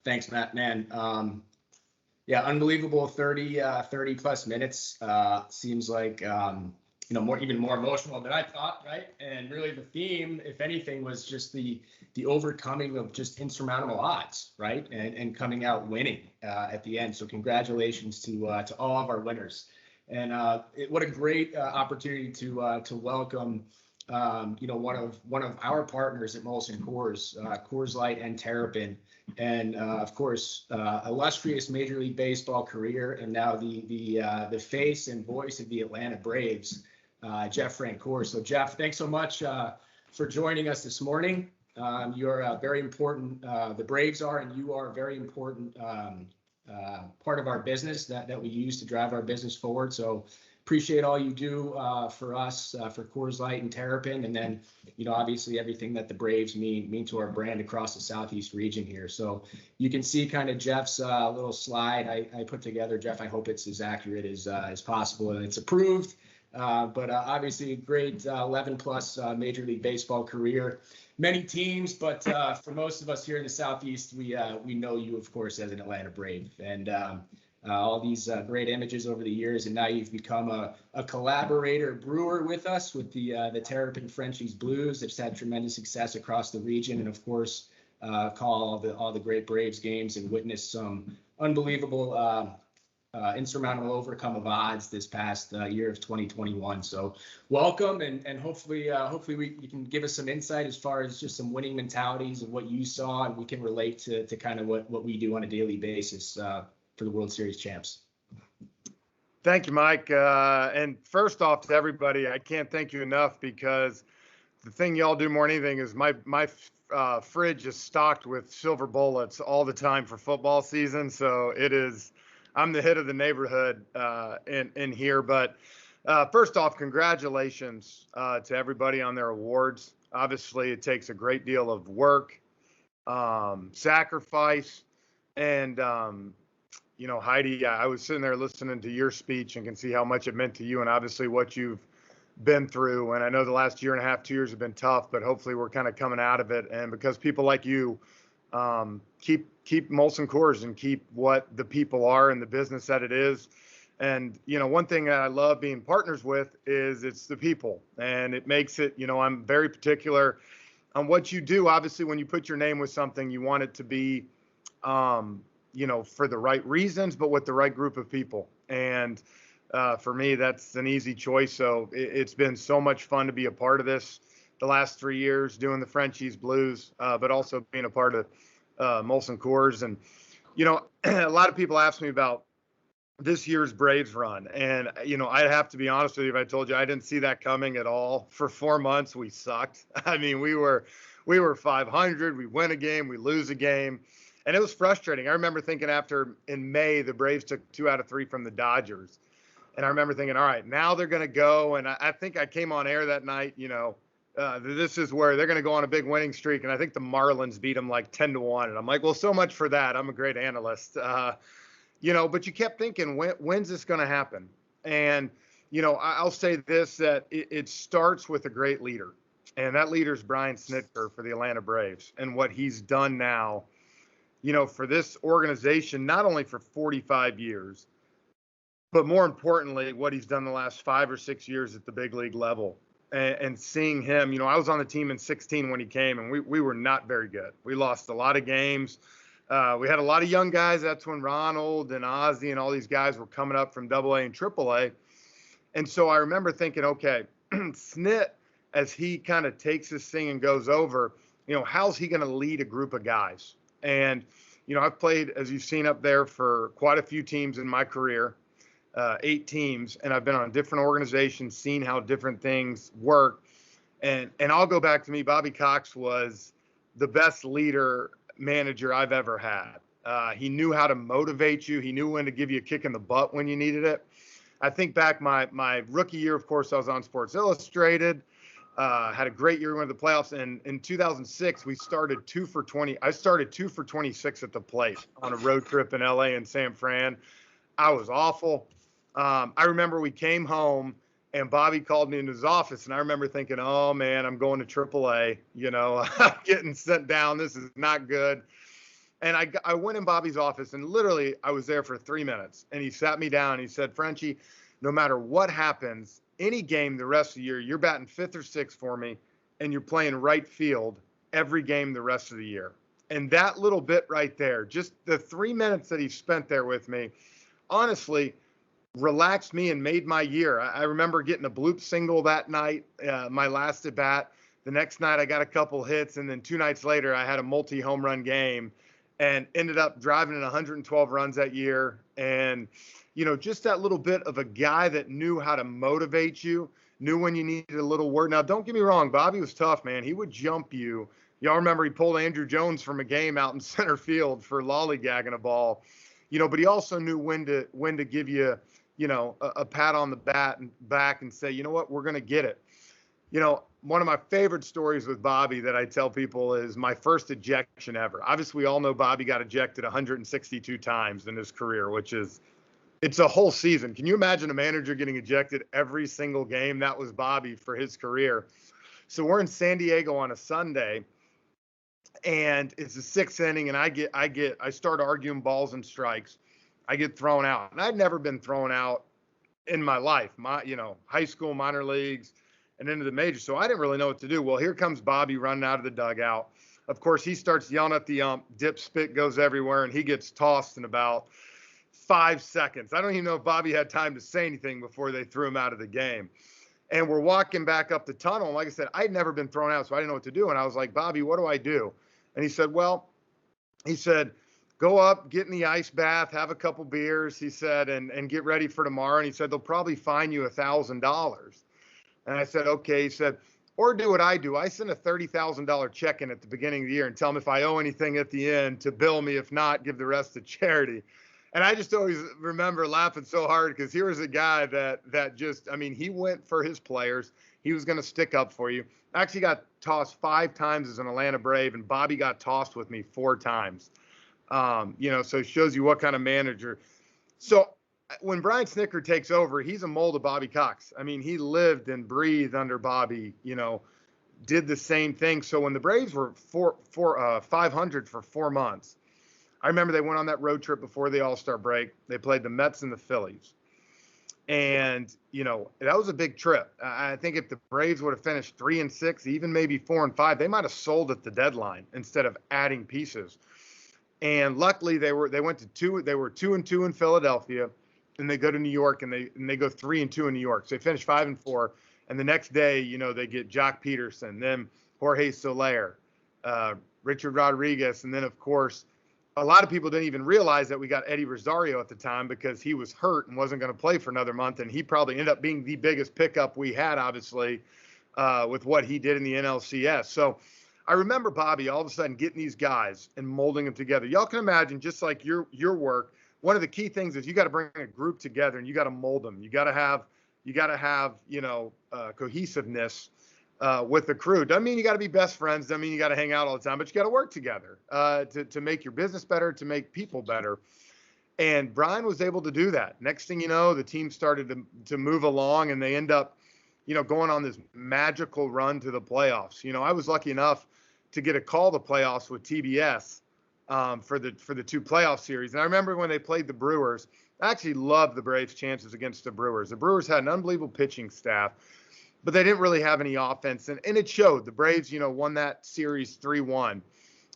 Thanks, Matt. Man, yeah, unbelievable 30 plus minutes. Seems like even more emotional than I thought, right? And really, the theme, if anything, was just the overcoming of just insurmountable odds, right? And coming out winning at the end. So congratulations to all of our winners. And what a great opportunity to welcome one of our partners at Molson Coors, Coors Light and Terrapin, and of course illustrious Major League Baseball career, and now the face and voice of the Atlanta Braves, Jeff Francoeur. So Jeff, thanks so much for joining us this morning. You're very important. The Braves are, and you are a very important part of our business that we use to drive our business forward. So appreciate all you do for us, for Coors Light and Terrapin, and then, obviously everything that the Braves mean to our brand across the Southeast region here. So you can see kind of Jeff's little slide I put together. Jeff, I hope it's as accurate as possible and it's approved. But obviously a great 11 plus Major League Baseball career, many teams, but for most of us here in the Southeast, we know you, of course, as an Atlanta Brave, and all these great images over the years, and now you've become a collaborator brewer with us with the Terrapin Frenchies Blues that's had tremendous success across the region, and of course call all the great Braves games and witness some unbelievable insurmountable overcome of odds this past year of 2021. So welcome, and hopefully you can give us some insight as far as just some winning mentalities and what you saw, and we can relate to kind of what we do on a daily basis for the World Series champs. Thank you, Mike. And first off, to everybody, I can't thank you enough, because the thing y'all do more than anything is my fridge is stocked with silver bullets all the time for football season. So I'm the hit of the neighborhood in here. But first off, congratulations to everybody on their awards. Obviously, it takes a great deal of work, sacrifice, and Heidi, I was sitting there listening to your speech and can see how much it meant to you, and obviously what you've been through. And I know the last year and a half, 2 years have been tough, but hopefully we're kind of coming out of it. And because people like you keep Molson Coors and keep what the people are and the business that it is. And, one thing that I love being partners with is it's the people, and it makes it, I'm very particular on what you do. Obviously, when you put your name with something, you want it to be, for the right reasons, but with the right group of people. And for me, that's an easy choice. So it's been so much fun to be a part of this the last 3 years, doing the Frenchies Blues, but also being a part of Molson Coors. And, a lot of people ask me about this year's Braves run. And, I have to be honest with you, if I told you I didn't see that coming at all. For 4 months, we sucked. I mean, we were 500, we win a game, we lose a game. And it was frustrating. I remember thinking in May, the Braves took 2 out of 3 from the Dodgers. And I remember thinking, all right, now they're going to go. And I think I came on air that night, this is where they're going to go on a big winning streak. And I think the Marlins beat them like 10-1. And I'm like, well, so much for that. I'm a great analyst. But you kept thinking, when's this going to happen? And, I'll say this, that it starts with a great leader. And that leader is Brian Snitker for the Atlanta Braves. And what he's done now, for this organization, not only for 45 years, but more importantly, what he's done the last 5 or 6 years at the big league level. And seeing him, I was on the team in 2016 when he came, and we were not very good. We lost a lot of games. We had a lot of young guys. That's when Ronald and Ozzie and all these guys were coming up from AA and AAA. And so I remember thinking, okay, Snit, as he kind of takes this thing and goes over, how's he going to lead a group of guys? And, I've played, as you've seen up there, for quite a few teams in my career, 8 teams, and I've been on different organizations, seen how different things work. And I'll go back to me. Bobby Cox was the best leader manager I've ever had. He knew how to motivate you. He knew when to give you a kick in the butt when you needed it. I think back my rookie year, of course, I was on Sports Illustrated. Had a great year, went to the playoffs, and in 2006 we started 2 for 20. I started 2 for 26 at the plate on a road trip in LA and San Fran. I was awful. I remember we came home and Bobby called me into his office, and I remember thinking, oh man, I'm going to AAA, getting sent down. This is not good. And I went in Bobby's office, and literally I was there for 3 minutes, and he sat me down and he said, Frenchie, no matter what happens, any game the rest of the year, you're batting fifth or sixth for me, and you're playing right field every game the rest of the year. And that little bit right there, just the 3 minutes that he spent there with me, honestly, relaxed me and made my year. I remember getting a bloop single that night, my last at bat. The next night I got a couple hits, and then 2 nights later I had a multi-home run game and ended up driving in 112 runs that year. And, just that little bit of a guy that knew how to motivate you, knew when you needed a little word. Now, don't get me wrong, Bobby was tough, man. He would jump you. Y'all remember he pulled Andrew Jones from a game out in center field for lollygagging a ball, but he also knew when to give you, a pat on the back and say, you know what, we're going to get it. One of my favorite stories with Bobby that I tell people is my first ejection ever. Obviously, we all know Bobby got ejected 162 times in his career, it's a whole season. Can you imagine a manager getting ejected every single game? That was Bobby for his career. So we're in San Diego on a Sunday, and it's the sixth inning, and I start arguing balls and strikes. I get thrown out, and I'd never been thrown out in my life. High school, minor leagues, and into the majors. So I didn't really know what to do. Well, here comes Bobby running out of the dugout. Of course, he starts yelling at the ump. Dip spit goes everywhere, and he gets tossed in about 5 seconds. I don't even know if Bobby had time to say anything before they threw him out of the game. And we're walking back up the tunnel. And like I said, I'd never been thrown out, so I didn't know what to do. And I was like, Bobby, what do I do? And he said, go up, get in the ice bath, have a couple beers, he said, and get ready for tomorrow. And he said, they'll probably fine you $1,000. And I said, okay. He said, or do what I do. I send a $30,000 check in at the beginning of the year and tell him if I owe anything at the end to bill me. If not, give the rest to charity. And I just always remember laughing so hard because here was a guy that just, he went for his players. He was going to stick up for you. I actually got tossed 5 times as an Atlanta Brave, and Bobby got tossed with me 4 times. So it shows you what kind of manager. So when Brian Snicker takes over, he's a mold of Bobby Cox. He lived and breathed under Bobby, did the same thing. So when the Braves were 500 for 4 months, I remember they went on that road trip before the All-Star break. They played the Mets and the Phillies. And, that was a big trip. I think if the Braves would have finished 3-6, even maybe 4-5, they might have sold at the deadline instead of adding pieces. And luckily they were 2-2 in Philadelphia, and they go to New York and they go 3-2 in New York. So they finished 5-4. And the next day, they get Jock Peterson, then Jorge Soler, Richard Rodriguez. And then of course, a lot of people didn't even realize that we got Eddie Rosario at the time because he was hurt and wasn't going to play for another month. And he probably ended up being the biggest pickup we had, obviously, with what he did in the NLCS. So I remember Bobby all of a sudden getting these guys and molding them together. Y'all can imagine, just like your work, one of the key things is you got to bring a group together and you got to mold them. You got to have cohesiveness with the crew. Doesn't mean you got to be best friends. Doesn't mean you got to hang out all the time, but you got to work together to make your business better, to make people better. And Brian was able to do that. Next thing you know, the team started to move along, and they end up, going on this magical run to the playoffs. I was lucky enough to get a call to playoffs with TBS for the 2 playoff series. And I remember when they played the Brewers, I actually loved the Braves' chances against the Brewers. The Brewers had an unbelievable pitching staff, but they didn't really have any offense. And it showed. The Braves, won that series 3-1.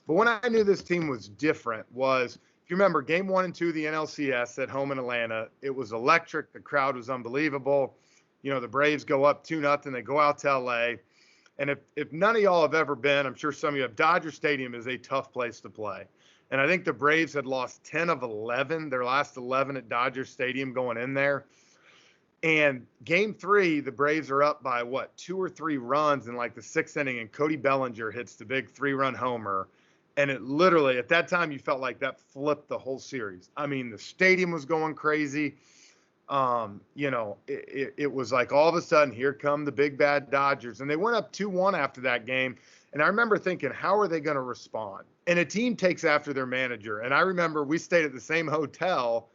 But when I knew this team was different was, if you remember, game 1 and 2 of the NLCS at home in Atlanta, it was electric. The crowd was unbelievable. The Braves go up 2-0. They go out to L.A. And if none of y'all have ever been, I'm sure some of you have, Dodger Stadium is a tough place to play. And I think the Braves had lost 10 of 11, their last 11 at Dodger Stadium going in there. And game 3, the Braves are up by 2 or 3 runs in like the 6th inning, and Cody Bellinger hits the big 3-run homer. And it literally, at that time, you felt like that flipped the whole series. The stadium was going crazy. It was like all of a sudden, here come the big bad Dodgers. And they went up 2-1 after that game. And I remember thinking, how are they going to respond? And a team takes after their manager. And I remember we stayed at the same hotel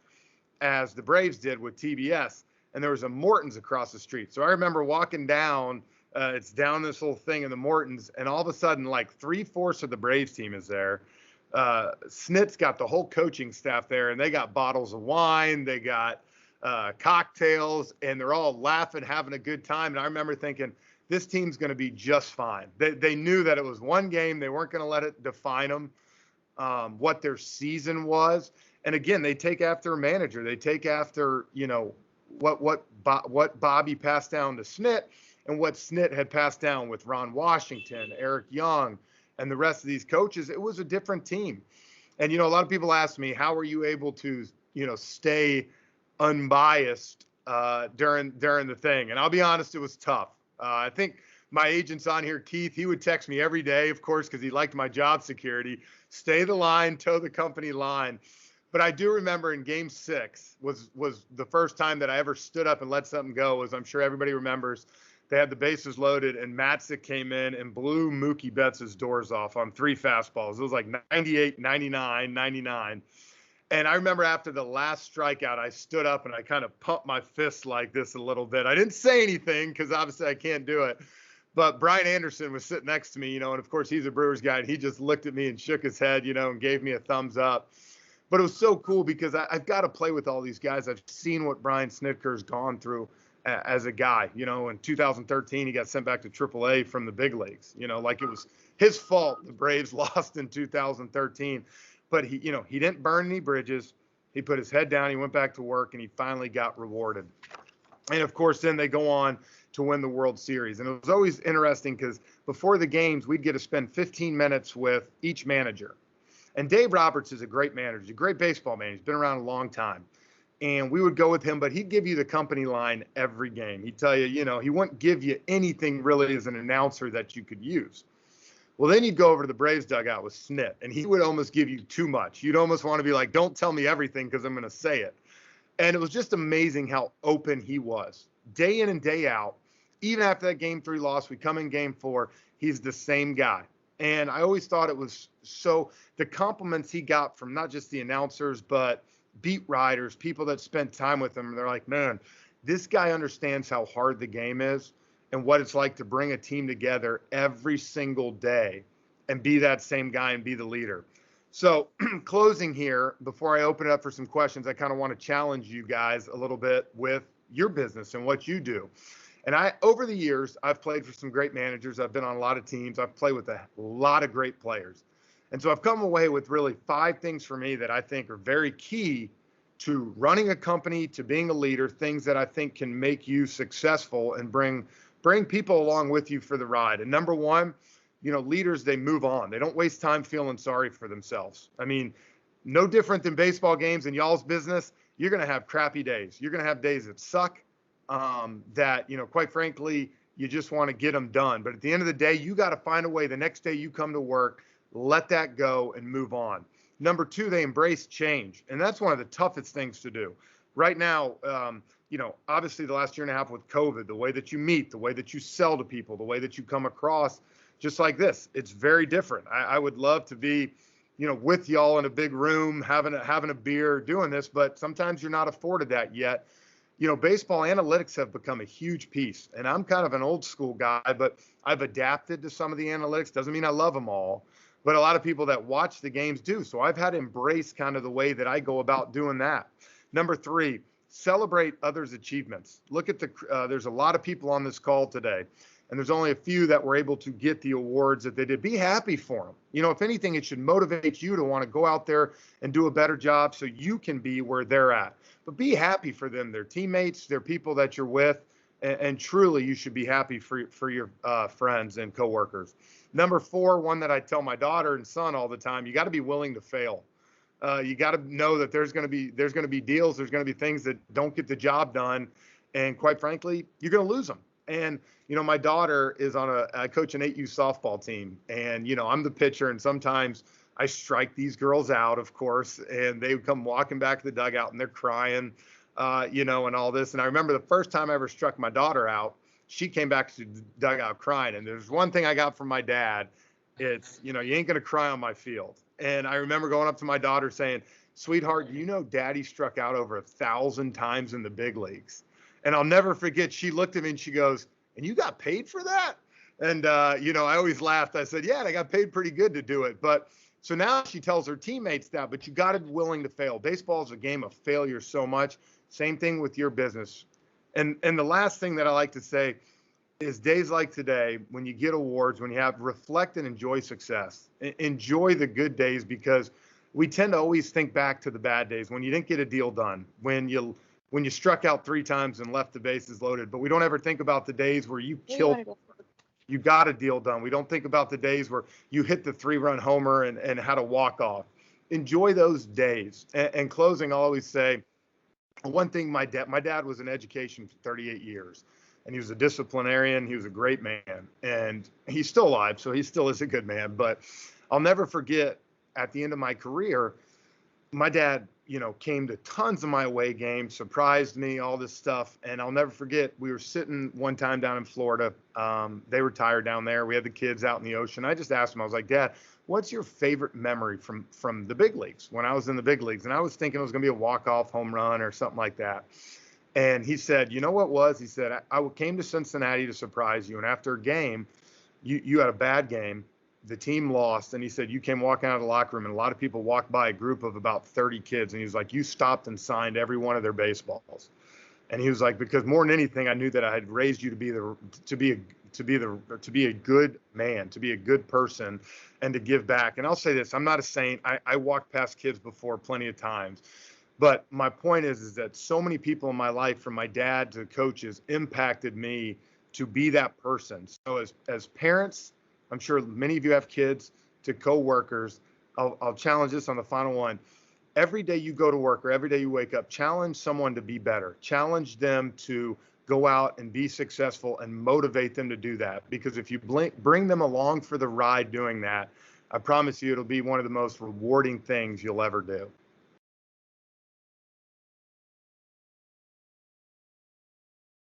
as the Braves did with TBS. And there was a Morton's across the street. So I remember walking down, it's down this little thing in the Morton's, and all of a sudden, like 3/4 of the Braves team is there. Snit's got the whole coaching staff there, and they got bottles of wine, they got cocktails, and they're all laughing, having a good time. And I remember thinking, this team's going to be just fine. They knew that it was one game. They weren't going to let it define them, what their season was. And again, they take after a manager. They take after, what Bobby passed down to Snit and what Snit had passed down with Ron Washington, Eric Young, and the rest of these coaches. It was a different team. And, a lot of people ask me, how are you able to, stay unbiased during the thing? And I'll be honest, it was tough. I think my agent's on here, Keith, he would text me every day, of course, because he liked my job security, stay the line, toe the company line. But I do remember in game 6 was the first time that I ever stood up and let something go, as I'm sure everybody remembers. They had the bases loaded, and Matzik came in and blew Mookie Betts' doors off on 3 fastballs. It was like 98, 99, 99. And I remember after the last strikeout, I stood up and I kind of pumped my fist like this a little bit. I didn't say anything because obviously I can't do it. But Brian Anderson was sitting next to me, and of course he's a Brewers guy, and he just looked at me and shook his head, and gave me a thumbs up. But it was so cool because I've got to play with all these guys. I've seen what Brian Snitker's gone through as a guy. In 2013, he got sent back to AAA from the big leagues, like it was his fault the Braves lost in 2013. But he didn't burn any bridges. He put his head down, he went back to work, and he finally got rewarded. And of course, then they go on to win the World Series. And it was always interesting because before the games, we'd get to spend 15 minutes with each manager. And Dave Roberts is a great manager. He's a great baseball man. He's been around a long time. And we would go with him, but he'd give you the company line every game. He'd tell you, he wouldn't give you anything really as an announcer that you could use. Well, then you'd go over to the Braves dugout with Snit, and he would almost give you too much. You'd almost want to be like, don't tell me everything because I'm going to say it. And it was just amazing how open he was. Day in and day out, even after that game 3 loss, we come in game 4, he's the same guy. And I always thought it was so the compliments he got from not just the announcers, but beat writers, people that spent time with him, they're like, man, this guy understands how hard the game is and what it's like to bring a team together every single day and be that same guy and be the leader. So closing here, before I open it up for some questions, I kind of want to challenge you guys a little bit with your business and what you do. And over the years, I've played for some great managers. I've been on a lot of teams. I've played with a lot of great players. And so I've come away with really 5 things for me that I think are very key to running a company, to being a leader, things that I think can make you successful and bring people along with you for the ride. And number 1, leaders, they move on. They don't waste time feeling sorry for themselves. I mean, no different than baseball games and y'all's business. You're going to have crappy days. You're going to have days that suck, that, quite frankly, you just want to get them done. But at the end of the day, you got to find a way the next day you come to work, let that go and move on. Number 2, they embrace change. And that's one of the toughest things to do. Right now, obviously the last year and a half with COVID, the way that you meet, the way that you sell to people, the way that you come across, just like this, it's very different. I would love to be, with y'all in a big room, having a beer, doing this, but sometimes you're not afforded that yet. Baseball analytics have become a huge piece, and I'm kind of an old school guy, but I've adapted to some of the analytics. Doesn't mean I love them all, but a lot of people that watch the games do. So I've had to embrace kind of the way that I go about doing that. Number 3, celebrate others' achievements. Look at there's a lot of people on this call today, and there's only a few that were able to get the awards that they did. Be happy for them. If anything, it should motivate you to want to go out there and do a better job so you can be where they're at. But be happy for them. They're teammates, they're people that you're with, and truly you should be happy for your friends and coworkers. Number 4, one that I tell my daughter and son all the time, you got to be willing to fail. You got to know that there's going to be deals, there's going to be things that don't get the job done, and quite frankly, you're going to lose them. And my daughter is I coach an 8U softball team, and I'm the pitcher, and sometimes I strike these girls out, of course, and they come walking back to the dugout and they're crying, and all this. And I remember the first time I ever struck my daughter out, she came back to the dugout crying. And there's one thing I got from my dad. It's, you ain't going to cry on my field. And I remember going up to my daughter saying, sweetheart, Daddy struck out over 1,000 times in the big leagues. And I'll never forget, she looked at me and she goes, and you got paid for that? And, I always laughed. I said, yeah, and I got paid pretty good to do it. But So now she tells her teammates that, but you got to be willing to fail. Baseball is a game of failure so much. Same thing with your business. And the last thing that I like to say is days like today, when you get awards, when you have reflect and enjoy success, enjoy the good days, because we tend to always think back to the bad days when you didn't get a deal done, when you struck out 3 times and left the bases loaded, but we don't ever think about the days where you killed, you got a deal done. We don't think about the days where you hit the 3-run homer and had a walk off. Enjoy those days. And closing, I'll always say one thing. My dad was in education for 38 years. And he was a disciplinarian. He was a great man, and he's still alive, so he still is a good man. But I'll never forget, at the end of my career, my dad, came to tons of my away games, surprised me, all this stuff. And I'll never forget, we were sitting one time down in Florida. They retired down there. We had the kids out in the ocean. I just asked him, I was like, Dad, what's your favorite memory from the big leagues, when I was in the big leagues? And I was thinking it was going to be a walk-off home run or something like that. And he said, you know what was? He said, I came to Cincinnati to surprise you. And after a game, you had a bad game. The team lost. And he said, you came walking out of the locker room, and a lot of people walked by, a group of about 30 kids. And he was like, you stopped and signed every one of their baseballs. And he was like, because more than anything, I knew that I had raised you to be a good man, to be a good person, and to give back. And I'll say this, I'm not a saint. I walked past kids before plenty of times. But my point is that so many people in my life, from my dad to coaches, impacted me to be that person. So as parents, I'm sure many of you have kids, to coworkers, I'll challenge this on the final one. Every day you go to work, or every day you wake up, challenge someone to be better. Challenge them to go out and be successful, and motivate them to do that. Because if you bring them along for the ride doing that, I promise you it'll be one of the most rewarding things you'll ever do.